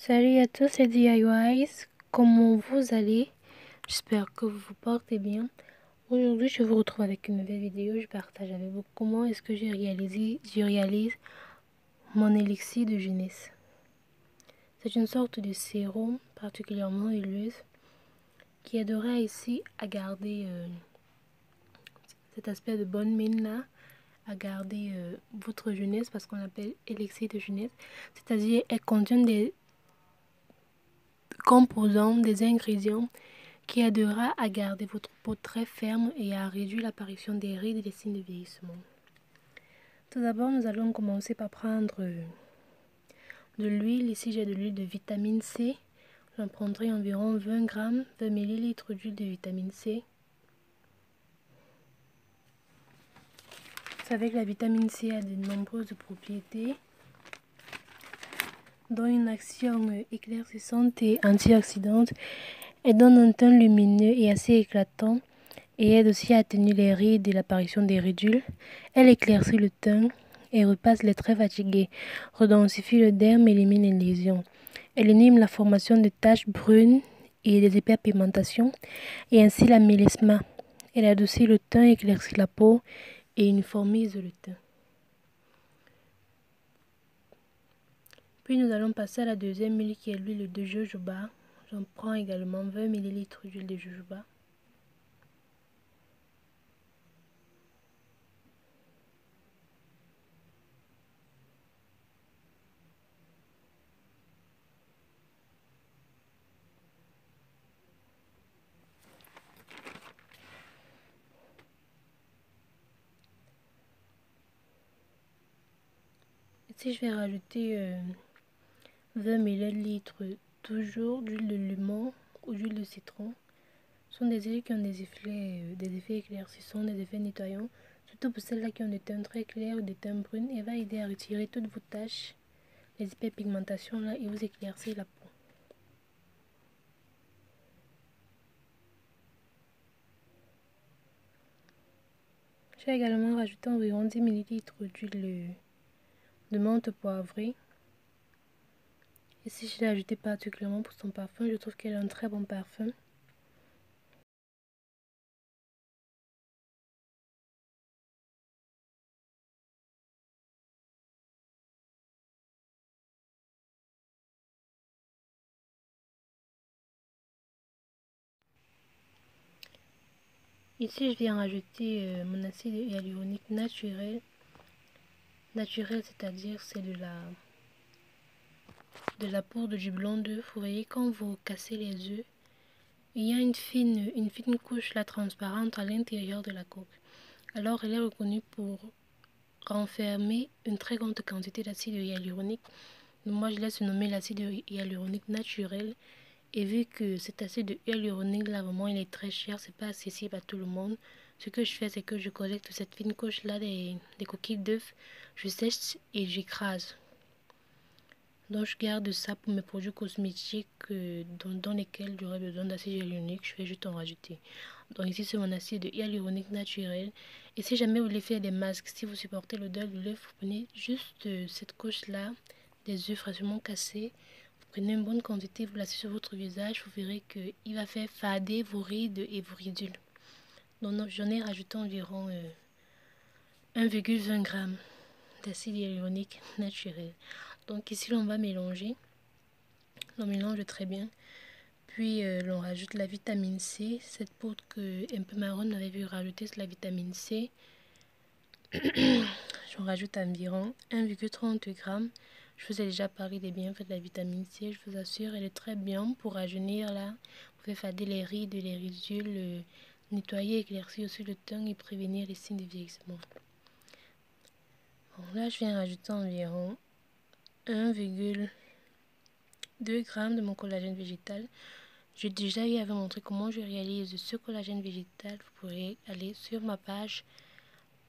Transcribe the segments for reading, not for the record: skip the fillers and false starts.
Salut à tous les DIYs, comment vous allez? J'espère que vous vous portez bien. Aujourd'hui, je vous retrouve avec une nouvelle vidéo. Je partage avec vous comment est-ce que je réalise mon élixir de jeunesse. C'est une sorte de sérum particulièrement huileuse qui aidera ici à garder cet aspect de bonne mine là, à garder votre jeunesse, parce qu'on appelle élixir de jeunesse. C'est-à-dire, elle contient des composants, des ingrédients qui aidera à garder votre peau très ferme et à réduire l'apparition des rides et des signes de vieillissement. Tout d'abord, nous allons commencer par prendre de l'huile. Ici, j'ai de l'huile de vitamine C. J'en prendrai environ 20 grammes, 20 ml d'huile de vitamine C. Vous savez que la vitamine C a de nombreuses propriétés, dont une action éclaircissante et antioxydante. Elle donne un teint lumineux et assez éclatant et aide aussi à atténuer les rides et l'apparition des ridules. Elle éclaircit le teint et repasse les traits fatigués, redensifie le derme et élimine les lésions. Elle élimine la formation de taches brunes et des hyperpigmentations et ainsi la mélisma. Elle adoucit le teint, éclaircit la peau et uniformise le teint. Puis nous allons passer à la deuxième huile qui est l'huile de jojoba. J'en prends également 20 ml d'huile de jojoba. Ici, je vais rajouter 20 ml toujours d'huile de limon ou d'huile de citron. Ce sont des huiles qui ont des effets éclaircissants, des effets nettoyants, surtout pour celles-là qui ont des teintes très clairs ou des teintes brunes, et va aider à retirer toutes vos taches, les hyperpigmentations là, et vous éclaircir la peau. Je vais également rajouter environ 10 ml d'huile de menthe poivrée. Ici, je l'ai ajoutée particulièrement pour son parfum. Je trouve qu'elle a un très bon parfum. Ici, je viens rajouter mon acide hyaluronique naturel. Naturel, c'est-à-dire c'est de la poudre du blanc d'œuf. Vous voyez, quand vous cassez les œufs, il y a une fine couche là transparente à l'intérieur de la coque. Alors, elle est reconnue pour renfermer une très grande quantité d'acide hyaluronique. Moi, je l'ai surnommé l'acide hyaluronique naturel. Et vu que cet acide hyaluronique là, vraiment, il est très cher, c'est pas accessible à tout le monde. Ce que je fais, c'est que je collecte cette fine couche là des coquilles d'œufs, je sèche et j'écrase. Donc je garde ça pour mes produits cosmétiques dans lesquels j'aurais besoin d'acide hyaluronique. Je vais juste en rajouter. Donc ici c'est mon acide hyaluronique naturel. Et si jamais vous voulez faire des masques, si vous supportez l'odeur de l'œuf, vous prenez juste cette couche là, des œufs fraîchement cassés. Vous prenez une bonne quantité, vous placez sur votre visage. Vous verrez qu'il va faire fader vos rides et vos ridules. Donc j'en ai rajouté environ 1,20 g d'acide hyaluronique naturel. Donc ici on va mélanger. On mélange très bien. Puis l'on rajoute la vitamine C. Cette poudre que un peu marron avait vu rajouter, c'est la vitamine C. J'en rajoute environ 1,30 g. Je vous ai déjà parlé des bienfaits de la vitamine C. Je vous assure, elle est très bien pour rajeunir là. Vous pouvez fader les rides, les ridules, nettoyer, éclaircir aussi le teint et prévenir les signes de vieillissement. Bon, là, je viens rajouter environ 1,2 g de mon collagène végétal. J'ai déjà eu à vous montrer comment je réalise ce collagène végétal. Vous pourrez aller sur ma page.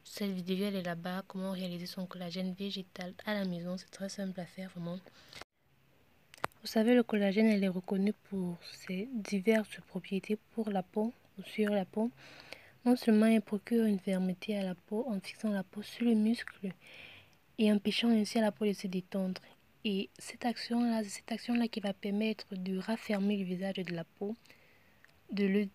Cette vidéo elle est là-bas. Comment réaliser son collagène végétal à la maison. C'est très simple à faire vraiment. Vous savez, le collagène elle est reconnu pour ses diverses propriétés pour la peau ou sur la peau. Non seulement il procure une fermeté à la peau en fixant la peau sur le muscle et empêchant ainsi à la peau de se détendre. Et cette action-là, c'est cette action-là qui va permettre de raffermir le visage de la peau, de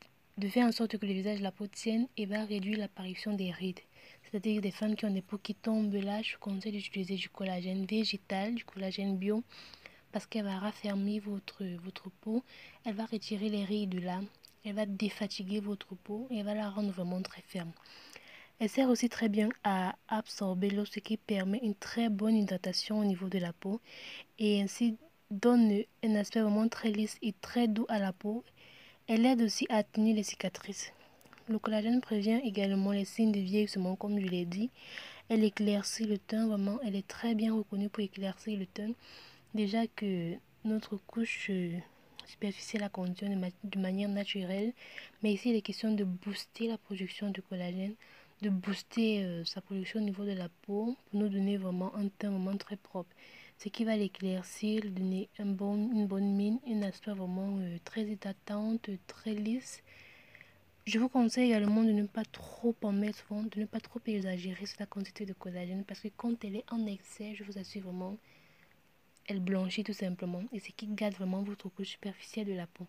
faire en sorte que le visage de la peau tienne et va réduire l'apparition des rides. C'est-à-dire des femmes qui ont des peaux qui tombent là, je vous conseille d'utiliser du collagène végétal, du collagène bio, parce qu'elle va raffermir votre peau, elle va retirer les rides là, elle va défatiguer votre peau et elle va la rendre vraiment très ferme. Elle sert aussi très bien à absorber l'eau, ce qui permet une très bonne hydratation au niveau de la peau et ainsi donne un aspect vraiment très lisse et très doux à la peau. Elle aide aussi à atténuer les cicatrices. Le collagène prévient également les signes de vieillissement, comme je l'ai dit. Elle éclaircit le teint, vraiment, elle est très bien reconnue pour éclaircir le teint. Déjà que notre couche superficielle la contient de manière naturelle, mais ici il est question de booster la production de collagène, de booster sa production au niveau de la peau pour nous donner vraiment un teint vraiment très propre. Ce qui va l'éclaircir, lui donner une bonne mine, un aspect vraiment très hydratante, très lisse. Je vous conseille également de ne pas trop en mettre, de ne pas trop exagérer sur la quantité de collagène parce que quand elle est en excès, je vous assure vraiment, elle blanchit tout simplement et ce qui gâte vraiment votre couche superficielle de la peau.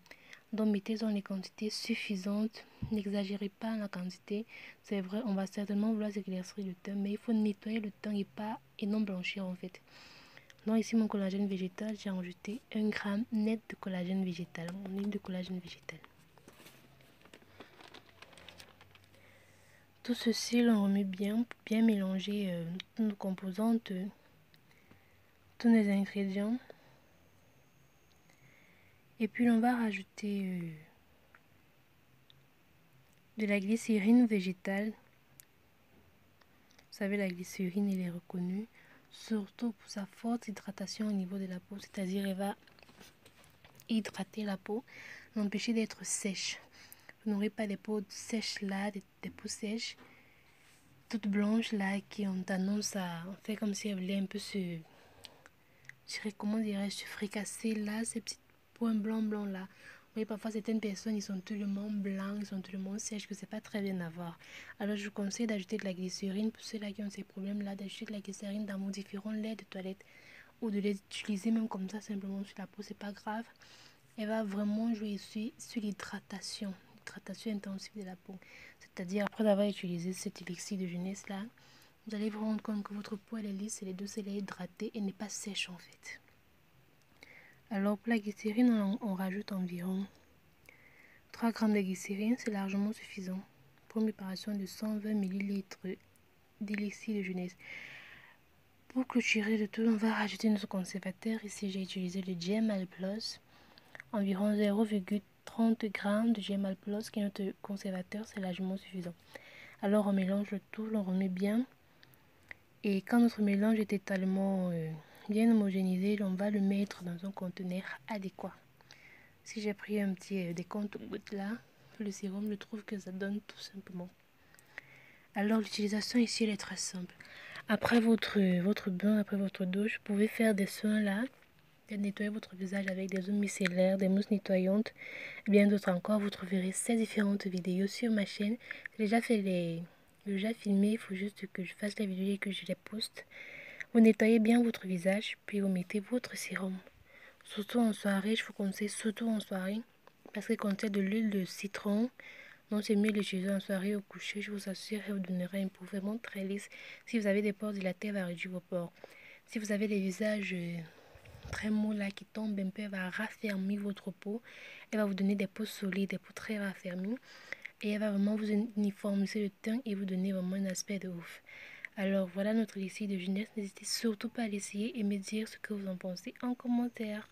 Donc mettez-en les quantités suffisantes, n'exagérez pas la quantité. C'est vrai, on va certainement vouloir s'éclaircir le teint, mais il faut nettoyer le teint et non blanchir en fait. Donc ici mon collagène végétal, j'ai rajouté 1 gramme net de collagène végétal, mon huile de collagène végétal. Tout ceci, l'on remet bien pour bien mélanger toutes nos composantes, tous les ingrédients. Et puis on va rajouter de la glycérine végétale. Vous savez, la glycérine, elle est reconnue surtout pour sa forte hydratation au niveau de la peau, c'est-à-dire elle va hydrater la peau, l'empêcher d'être sèche. Vous n'aurez pas des peaux sèches là, des peaux sèches, toutes blanches là, qui ont tendance à faire comme si elles voulaient un peu comment dirais-je, se fricasser là, ces petits points blancs là. Oui, parfois certaines personnes, ils sont tellement blancs, ils sont tellement sèches que c'est pas très bien à voir. Alors je vous conseille d'ajouter de la glycérine pour ceux-là qui ont ces problèmes-là, d'ajouter de la glycérine dans vos différents laits de toilette ou de les utiliser même comme ça simplement sur la peau, c'est pas grave. Elle va vraiment jouer sur l'hydratation intensive de la peau. C'est-à-dire après avoir utilisé cet élixir de jeunesse là, vous allez vous rendre compte que votre peau elle est lisse, elle est douce, elle est hydratée et n'est pas sèche en fait. Alors pour la glycérine, on rajoute environ 3 grammes de glycérine, c'est largement suffisant pour une préparation de 120 ml d'élixir de jeunesse. Pour clôturer le tout, on va rajouter notre conservateur. Ici, j'ai utilisé le Gemal Plus, environ 0,30 g de Gemal Plus qui est notre conservateur, c'est largement suffisant. Alors on mélange le tout, on remet bien. Et quand notre mélange est totalement bien homogénéisé, on va le mettre dans un conteneur adéquat. Si j'ai pris un petit décompte gouttes là, le sérum, je trouve que ça donne tout simplement. Alors l'utilisation ici elle est très simple. Après votre bain, après votre douche, vous pouvez faire des soins là, nettoyer votre visage avec des eaux micellaires, des mousses nettoyantes, et bien d'autres encore. Vous trouverez ces différentes vidéos sur ma chaîne. J'ai déjà filmé, il faut juste que je fasse les vidéos et que je les poste. Vous nettoyez bien votre visage, puis vous mettez votre sérum. Surtout en soirée, je vous conseille surtout en soirée, parce qu'il contient de l'huile de citron. Donc c'est mieux d'utiliser en soirée au coucher, je vous assure, elle vous donnera une peau vraiment très lisse. Si vous avez des pores dilatés, elle va réduire vos pores. Si vous avez des visages très mous là qui tombent un peu, elle va raffermir votre peau. Elle va vous donner des peaux solides, des peaux très raffermies. Et elle va vraiment vous uniformiser le teint et vous donner vraiment un aspect de ouf. Alors voilà notre élixir de jeunesse. N'hésitez surtout pas à l'essayer et me dire ce que vous en pensez en commentaire.